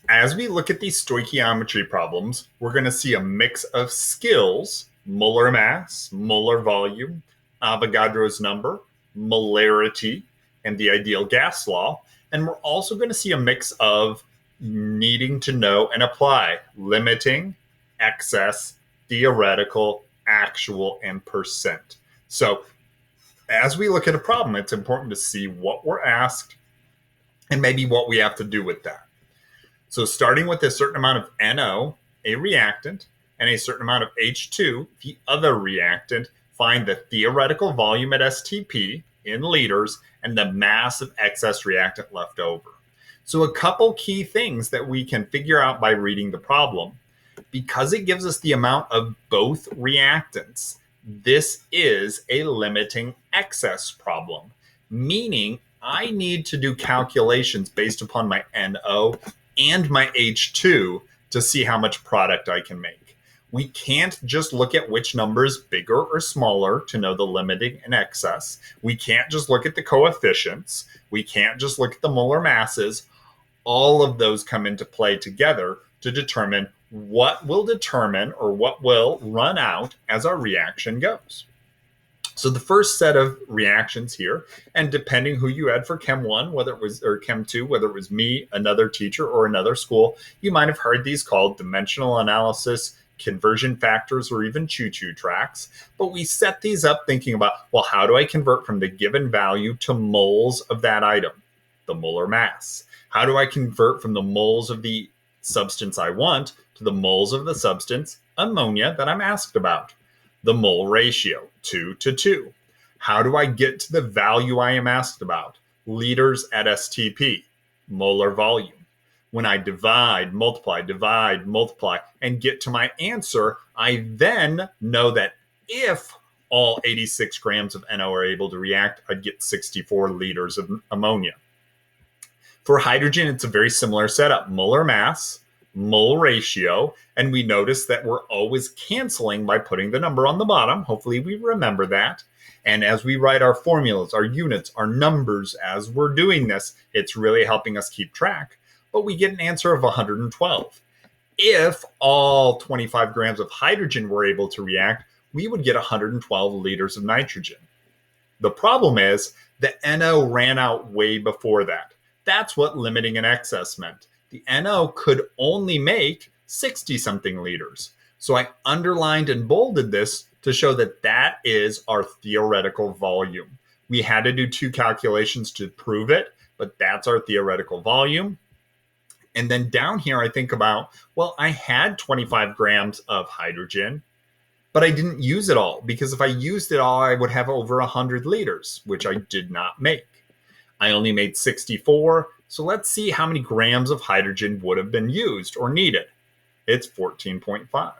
As we look at these stoichiometry problems, we're going to see a mix of skills: molar mass, molar volume, Avogadro's number, molarity, and the ideal gas law. And we're also going to see a mix of needing to know and apply: limiting, excess, theoretical, actual, and percent. So as we look at a problem, it's important to see what we're asked and maybe what we have to do with that. So starting with a certain amount of NO, a reactant, and a certain amount of H2, the other reactant, find the theoretical volume at STP in liters and the mass of excess reactant left over. So a couple key things that we can figure out by reading the problem. Because it gives us the amount of both reactants, this is a limiting excess problem, meaning I need to do calculations based upon my NO and my H2 to see how much product I can make. We can't just look at which number is bigger or smaller to know the limiting and excess. We can't just look at the coefficients. We can't just look at the molar masses. All of those come into play together to determine what will run out as our reaction goes. So the first set of reactions here, and depending who you had for Chem 1, or Chem 2, whether it was me, another teacher, or another school, you might have heard these called dimensional analysis, conversion factors, or even choo-choo tracks. But we set these up thinking about, well, how do I convert from the given value to moles of that item, the molar mass? How do I convert from the moles of the substance I want to the moles of the substance, ammonia, that I'm asked about? The mole ratio, 2 to 2. How do I get to the value I am asked about? Liters at STP, molar volume. When I divide, multiply, and get to my answer, I then know that if all 86 grams of NO are able to react, I'd get 64 liters of ammonia. For hydrogen, it's a very similar setup: molar mass, mole ratio, and we notice that we're always canceling by putting the number on the bottom. Hopefully we remember that. And as we write our formulas, our units, our numbers as we're doing this, it's really helping us keep track. But we get an answer of 112. If all 25 grams of hydrogen were able to react, we would get 112 liters of nitrogen. The problem is the NO ran out way before that. That's what limiting and excess meant. The NO could only make 60-something liters. So I underlined and bolded this to show that that is our theoretical volume. We had to do 2 calculations to prove it, but that's our theoretical volume. And then down here, I think about, well, I had 25 grams of hydrogen, but I didn't use it all, because if I used it all, I would have over 100 liters, which I did not make. I only made 64. So let's see how many grams of hydrogen would have been used or needed. It's 14.5.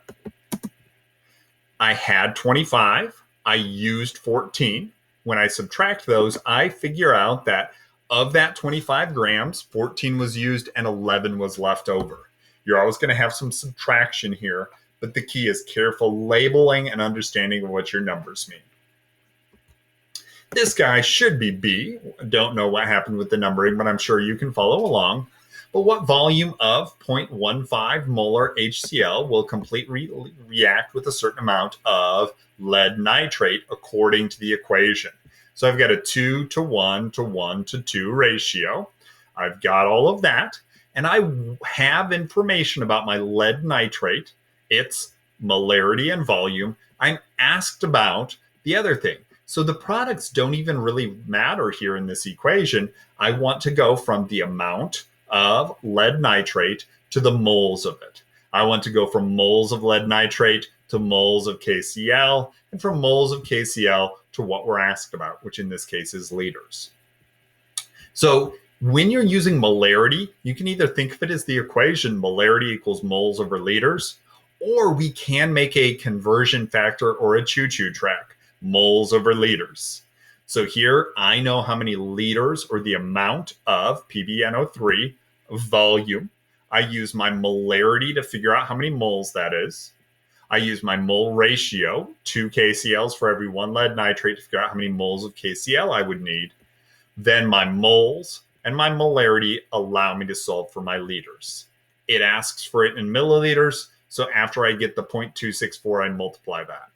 I had 25. I used 14. When I subtract those, I figure out that of that 25 grams, 14 was used and 11 was left over. You're always going to have some subtraction here, but the key is careful labeling and understanding of what your numbers mean. This guy should be B. Don't know what happened with the numbering, but I'm sure you can follow along. But what volume of 0.15 molar HCl will completely react with a certain amount of lead nitrate according to the equation? So I've got a 2 to 1 to 1 to 2 ratio. I've got all of that. And I have information about my lead nitrate, its molarity and volume. I'm asked about the other thing. So the products don't even really matter here in this equation. I want to go from the amount of lead nitrate to the moles of it. I want to go from moles of lead nitrate to moles of KCl, and from moles of KCl to what we're asked about, which in this case is liters. So when you're using molarity, you can either think of it as the equation molarity equals moles over liters, or we can make a conversion factor or a choo-choo track. Moles over liters. So here I know how many liters, or the amount of PbNO3 volume. I use my molarity to figure out how many moles that is. I use my mole ratio, 2 KCLs for every 1 lead nitrate, to figure out how many moles of KCl I would need. Then my moles and my molarity allow me to solve for my liters. It asks for it in milliliters. So after I get the 0.264, I multiply that.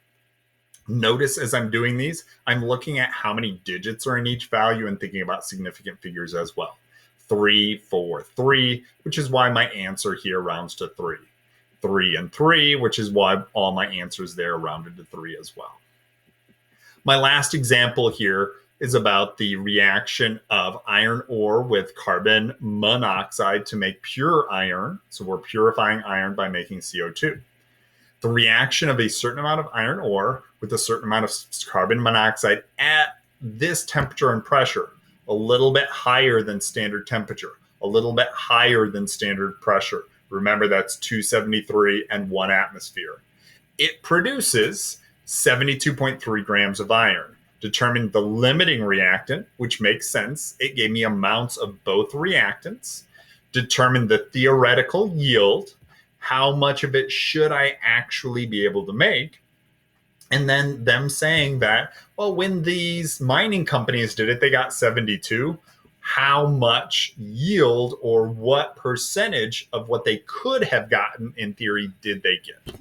Notice as I'm doing these, I'm looking at how many digits are in each value and thinking about significant figures as well. 3, 4, 3, which is why my answer here rounds to 3. 3 and 3, which is why all my answers there rounded to 3 as well. My last example here is about the reaction of iron ore with carbon monoxide to make pure iron. So we're purifying iron by making CO2. The reaction of a certain amount of iron ore with a certain amount of carbon monoxide at this temperature and pressure, a little bit higher than standard temperature, a little bit higher than standard pressure. Remember, that's 273 and 1 atmosphere. It produces 72.3 grams of iron. Determined the limiting reactant, which makes sense. It gave me amounts of both reactants. Determined the theoretical yield. How much of it should I actually be able to make? And then them saying that, well, when these mining companies did it, they got 72. How much yield or what percentage of what they could have gotten in theory did they get?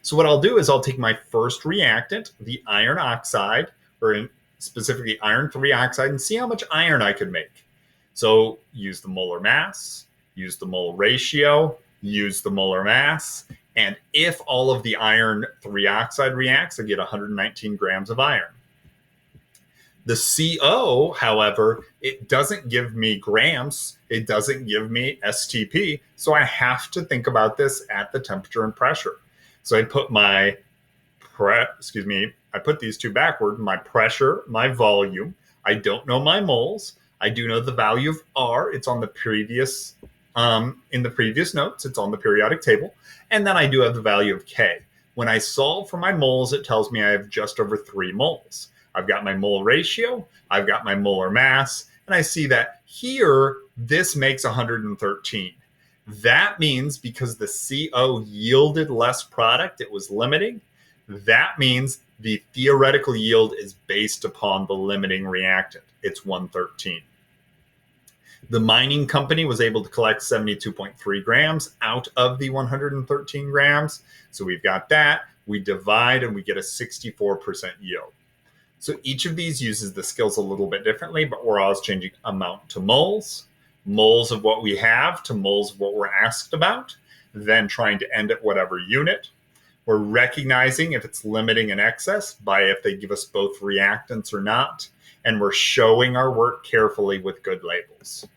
So what I'll do is I'll take my first reactant, the iron oxide, or specifically iron 3 oxide, and see how much iron I could make. So use the molar mass, use the mole ratio, use the molar mass, and if all of the iron 3 oxide reacts, I get 119 grams of iron. The CO, however, it doesn't give me grams, it doesn't give me STP, so I have to think about this at the temperature and pressure. So I put I put these two backward, my pressure, my volume. I don't know my moles. I do know the value of R. It's on the previous, in the previous notes, it's on the periodic table. And then I do have the value of K. When I solve for my moles, it tells me I have just over 3 moles. I've got my mole ratio, I've got my molar mass, and I see that here, this makes 113. That means because the CO yielded less product, it was limiting. That means the theoretical yield is based upon the limiting reactant. It's 113. The mining company was able to collect 72.3 grams out of the 113 grams. So we've got that. We divide and we get a 64% yield. So each of these uses the skills a little bit differently, but we're always changing amount to moles, moles of what we have to moles of what we're asked about, then trying to end at whatever unit. We're recognizing if it's limiting in excess by if they give us both reactants or not, and we're showing our work carefully with good labels.